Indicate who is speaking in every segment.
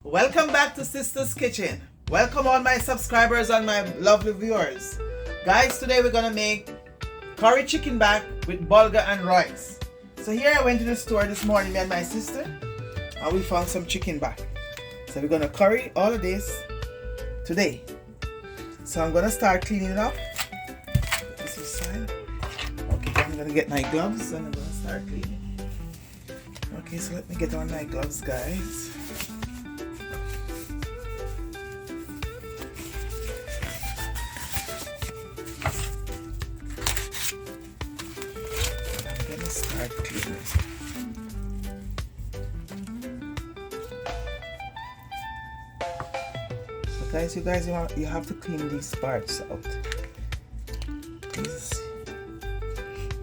Speaker 1: Welcome back to Sister's Kitchen. Welcome all my subscribers and my lovely viewers. Guys, today we're gonna make curry chicken back with bulgur and rice. So here I went to the store this morning, me and my sister, and we found some chicken back. So we're gonna curry all of this today. So I'm gonna start cleaning it up. This aside. Okay, I'm gonna get my gloves and I'm gonna start cleaning. Okay, so let me get on my gloves, guys. Start cleaning. So guys, you have to clean these parts out.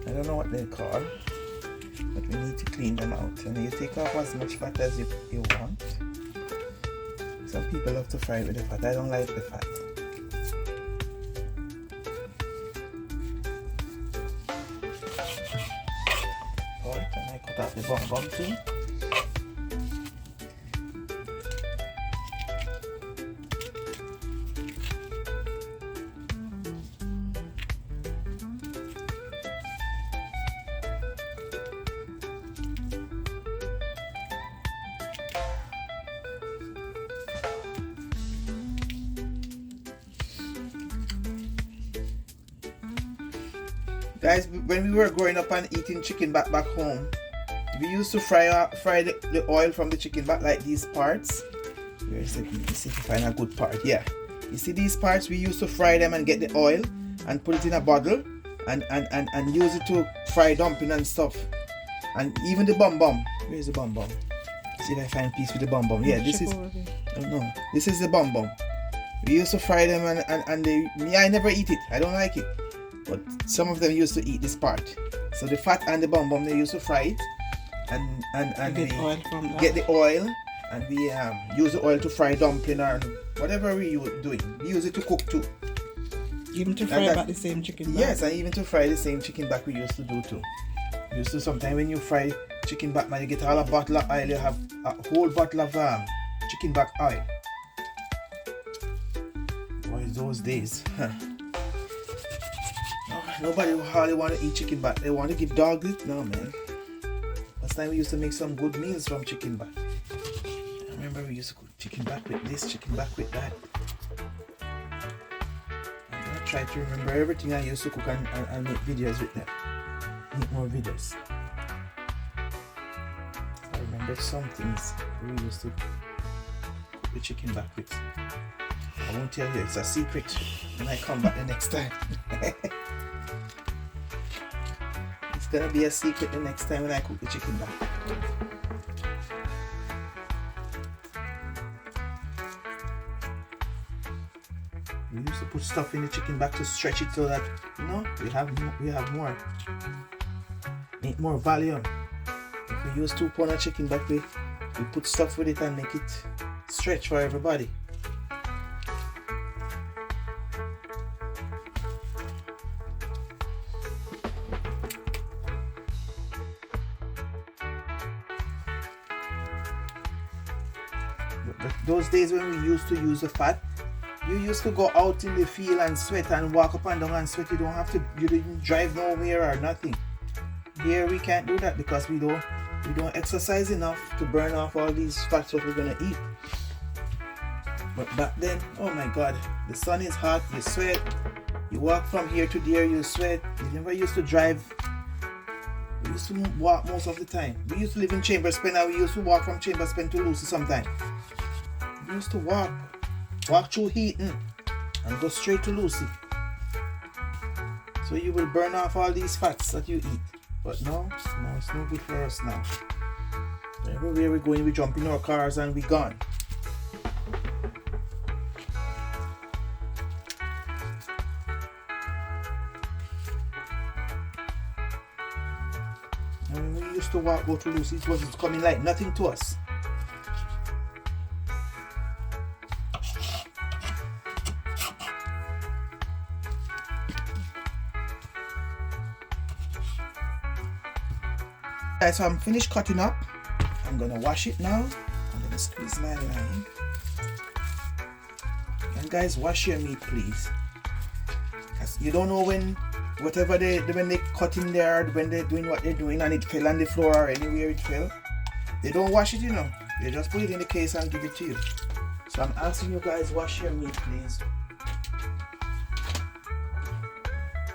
Speaker 1: I don't know what they're called, but we need to clean them out. And you take off as much fat as you want. Some people love to fry with the fat. I don't like the fat. And I cut off the bum too. Guys, when we were growing up and eating chicken back home, we used to fry the oil from the chicken back like these parts. Where is it? Let's see if we find a good part. Yeah. You see these parts? We used to fry them and get the oil and put it in a bottle and use it to fry dumpling and stuff. And even the bum. Where is the bum? See if I find a piece with the bum. Yeah, this is... Oh no. This is the bum. We used to fry them and I never eat it. I don't like it. But some of them used to eat this part. So the fat and the bum, they used to fry it. And we get the oil, and we use the oil to fry dumpling or whatever we were doing. We use it to cook too.
Speaker 2: Even to fry back the same chicken back?
Speaker 1: Yes, and even to fry the same chicken back we used to do too. Used to sometimes when you fry chicken back, man, you get all a bottle of oil. You have a whole bottle of chicken back oil. Boy, those days. Huh. Nobody hardly want to eat chicken back. They want to give dogs it. No, man. Last time we used to make some good meals from chicken back. I remember we used to cook chicken back with this, chicken back with that. I'm going to try to remember everything I used to cook and make videos with them. Make more videos. I remember some things we used to cook the chicken back with. I won't tell you, it's a secret when I come back the next time. It's gonna be a secret the next time when I cook the chicken back. We used to put stuff in the chicken back to stretch it so that, you know, we have more. Make more volume. If we use 2 pounds of chicken back, we put stuff with it and make it stretch for everybody. Those days when we used to use the fat, you used to go out in the field and sweat and walk up and down and sweat. You didn't drive nowhere or nothing. Here we can't do that because we don't exercise enough to burn off all these fats what we're gonna eat. But back then, oh my God, the sun is hot, you sweat, you walk from here to there, you sweat. We never used to drive. We used to walk most of the time. We used to live in Chambers Pen and we used to walk from Chambers Pen to Lucy sometimes. We used to walk through Heaton and go straight to Lucy. So you will burn off all these fats that you eat. But no, it's no good for us now. Everywhere we're going, we jump in our cars and we're gone. And when we used to go to Lucy, it was coming like nothing to us. Guys, so I'm finished cutting up. I'm gonna wash it now. And then Squeeze my lime. And guys, wash your meat, please. Cause you don't know when when they cut in there, when they're doing what they're doing, and it fell on the floor or anywhere it fell. They don't wash it, you know. They just put it in the case and give it to you. So I'm asking you guys, wash your meat, please.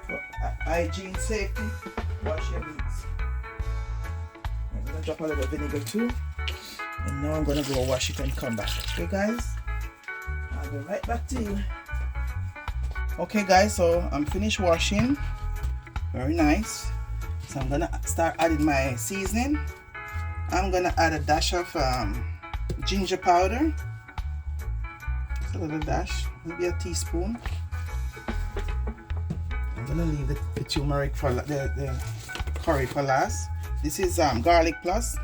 Speaker 1: For hygiene, safety, wash your meat. I'm gonna drop a little vinegar too. And now I'm gonna go wash it and come back. Okay guys? I'll be right back to you. Okay guys, so I'm finished washing. Very nice. So I'm gonna start adding my seasoning. I'm gonna add a dash of ginger powder. Just a little dash, maybe a teaspoon. I'm gonna leave the turmeric for the curry for last. This is garlic plus.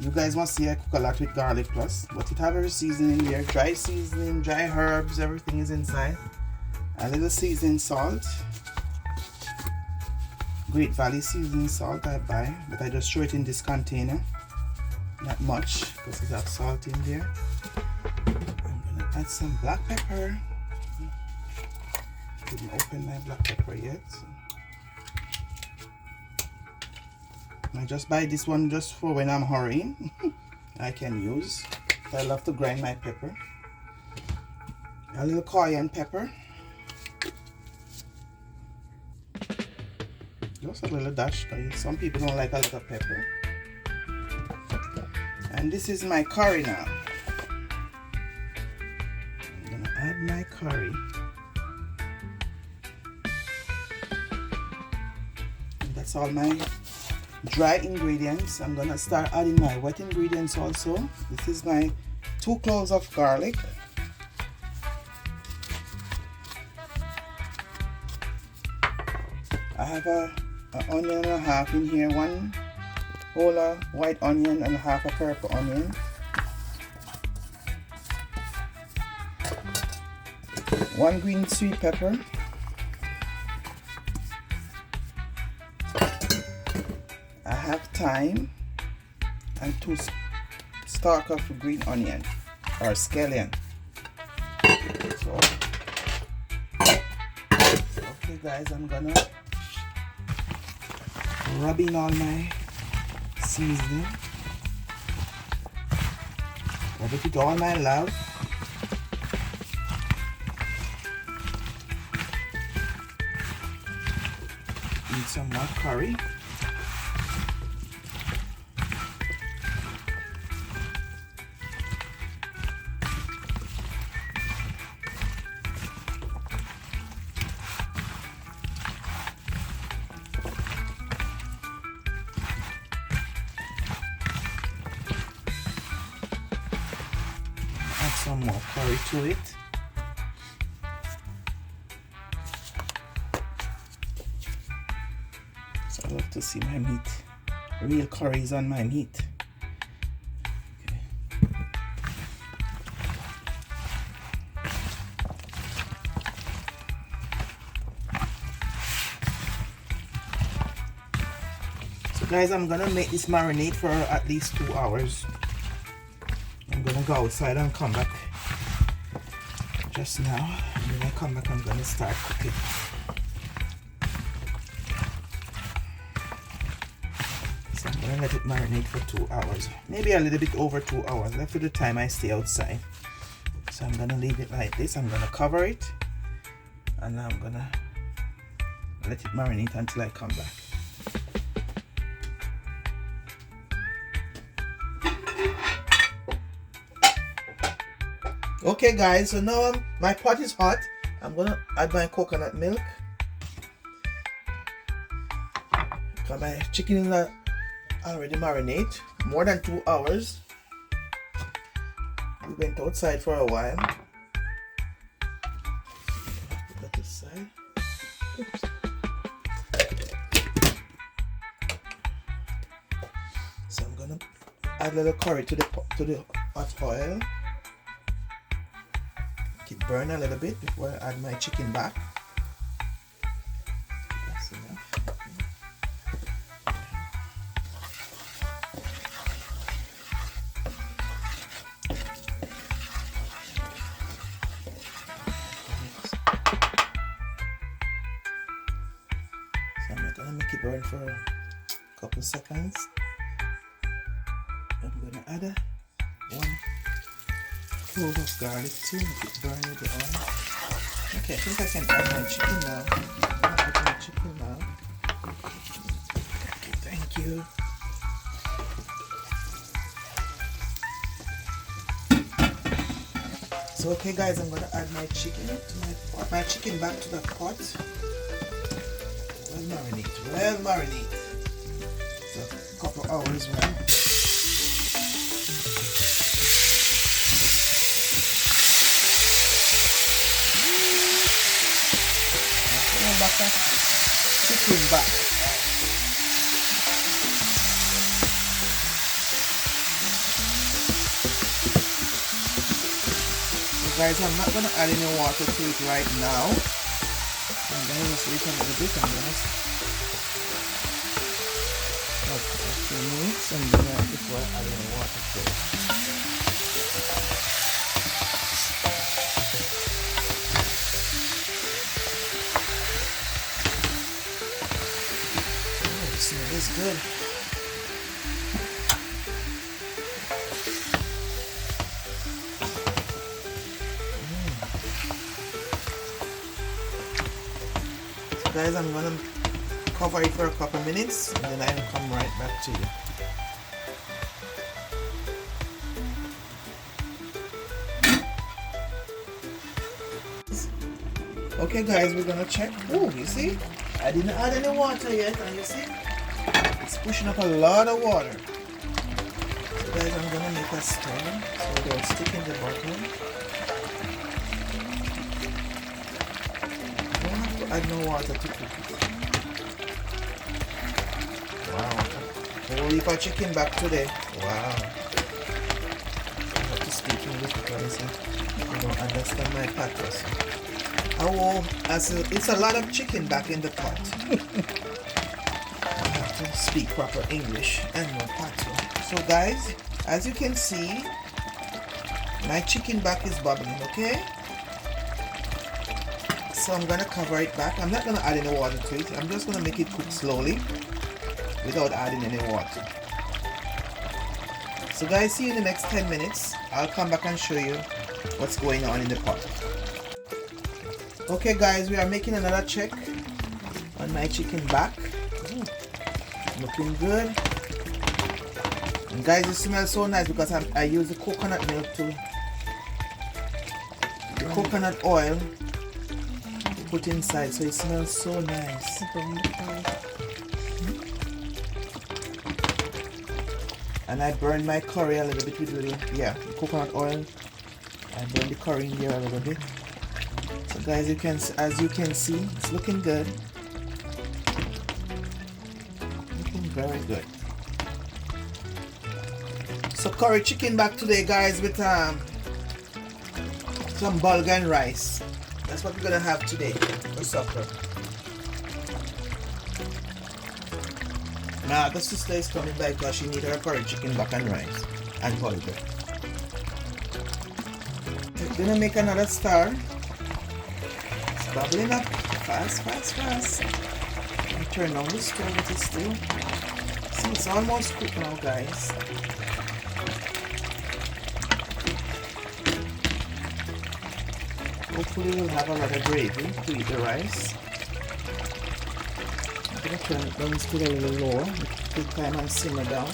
Speaker 1: You guys want to see I cook a lot with garlic plus, but it have every seasoning here. Dry seasoning, dry herbs, everything is inside. A little seasoning salt. Great Valley seasoning salt I buy, but I just throw it in this container. Not much, because it has salt in there. I'm gonna add some black pepper. Didn't open my black pepper yet. So. I just buy this one just for when I'm hurrying. I can use. I love to grind my pepper. A little cayenne pepper. Just a little dash. Some people don't like a lot of pepper. And this is my curry now. I'm gonna add my curry. And that's all my dry ingredients. I'm gonna start adding my wet ingredients also. This is my 2 cloves of garlic. I have an onion and a half in here, 1 whole white onion and half a purple onion. 1 green sweet pepper. I have thyme and 2 stalks of green onion or scallion. So, okay guys, I'm gonna rub in all my seasoning. Rub it with all my love. Need some more curry. Some more curry to it. So I love to see my meat. Real curry is on my meat. Okay. So guys, I'm gonna make this marinate for at least 2 hours. I'm gonna go outside and come back just now. And when I come back, I'm gonna start cooking. So I'm gonna let it marinate for 2 hours, maybe a little bit over 2 hours. That's for the time I stay outside. So I'm gonna leave it like this. I'm gonna cover it, and I'm gonna let it marinate until I come back. Okay guys, so now my pot is hot. I'm gonna add my coconut milk. Got my chicken in that already marinate, more than 2 hours. We went outside for a while. Put that aside. Oops. So I'm gonna add a little curry to the hot oil. It burn a little bit before I add my chicken back. That's enough. burn for a couple seconds. I'm gonna add one clove of garlic too, make it burn with the oil. Okay, I think I can add my chicken now. Add my chicken now. Okay, thank you. So okay guys, I'm gonna add my chicken to my chicken back to the pot. Well marinate. So a couple hours now. Chicken back. So guys, I'm not gonna add any water to it right now. I'm gonna just wait a little bit. I'm gonna a few minutes and then before I add any water to it. It is good. So guys, I'm gonna cover it for a couple minutes and then I'll come right back to you. Okay guys, we're gonna check. Oh, you see? I didn't add any water yet, and you see? It's pushing up a lot of water. So guys, I'm gonna make a stir so it don't stick in the bottom. You don't have to add no water to cook it. Wow. Whole heap of chicken back today. Wow. I have to speak English because you don't understand my patois. Oh, it's a lot of chicken back in the pot. To speak proper English and no patois. So guys, as you can see, my chicken back is bubbling, okay? So I'm gonna cover it back. I'm not gonna add any water to it. I'm just gonna make it cook slowly without adding any water. So guys, see you in the next 10 minutes. I'll come back and show you what's going on in the pot. Okay guys, we are making another check on my chicken back. Looking good. And guys, it smells so nice because I use the coconut milk the coconut oil to put inside, so it smells so nice. And I burned my curry a little bit with the coconut oil. I burned the curry in there a little bit. So guys, as you can see, it's looking good. Very good. So curry chicken back today guys with some bulgur and rice. That's what we're gonna have today for supper. Now the sister is coming back because she needs her curry chicken back and rice and bulgur. We're gonna make another stir. It's bubbling up fast. I turn on the stove, but it's still. It's almost cooked now guys. Hopefully we'll have a lot of gravy to eat the rice. I'm going to turn it down still a little lower. Take time and simmer down.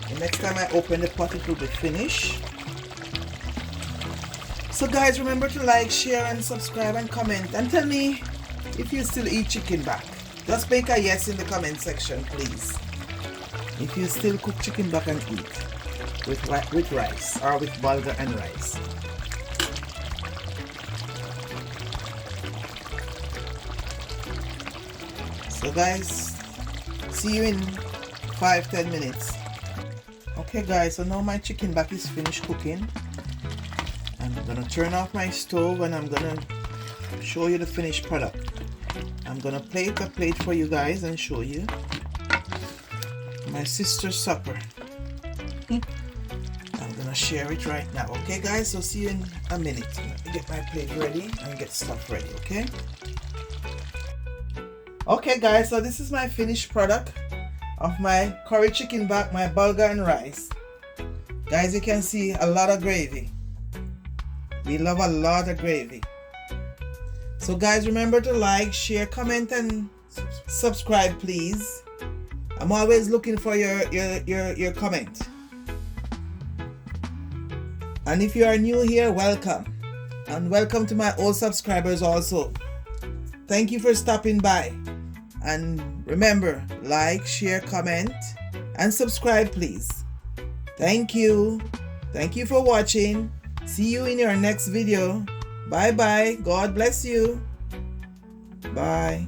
Speaker 1: The next time I open the pot it will be finished. So guys, remember to like, share and subscribe and comment and tell me if you still eat chicken back. Just make a yes in the comment section please. If you still cook chicken back and eat with rice or with bulgur and rice. So guys, see you in 5-10 minutes. Okay guys, so now my chicken back is finished cooking. I'm gonna turn off my stove and I'm gonna show you the finished product. I'm gonna plate a plate for you guys and show you my sister's supper. I'm gonna share it right now. Okay guys, so see you in a minute. Let me get my plate ready and get stuff ready, okay? Okay guys, so this is my finished product of my curry chicken back, my bulgur and rice. Guys, you can see a lot of gravy. We love a lot of gravy. So guys, remember to like, share, comment and subscribe please. I'm always looking for your comment. And if you are new here, welcome. And welcome to my old subscribers also. Thank you for stopping by. And remember, like, share, comment, and subscribe please. Thank you. Thank you for watching. See you in your next video. Bye bye. God bless you. Bye.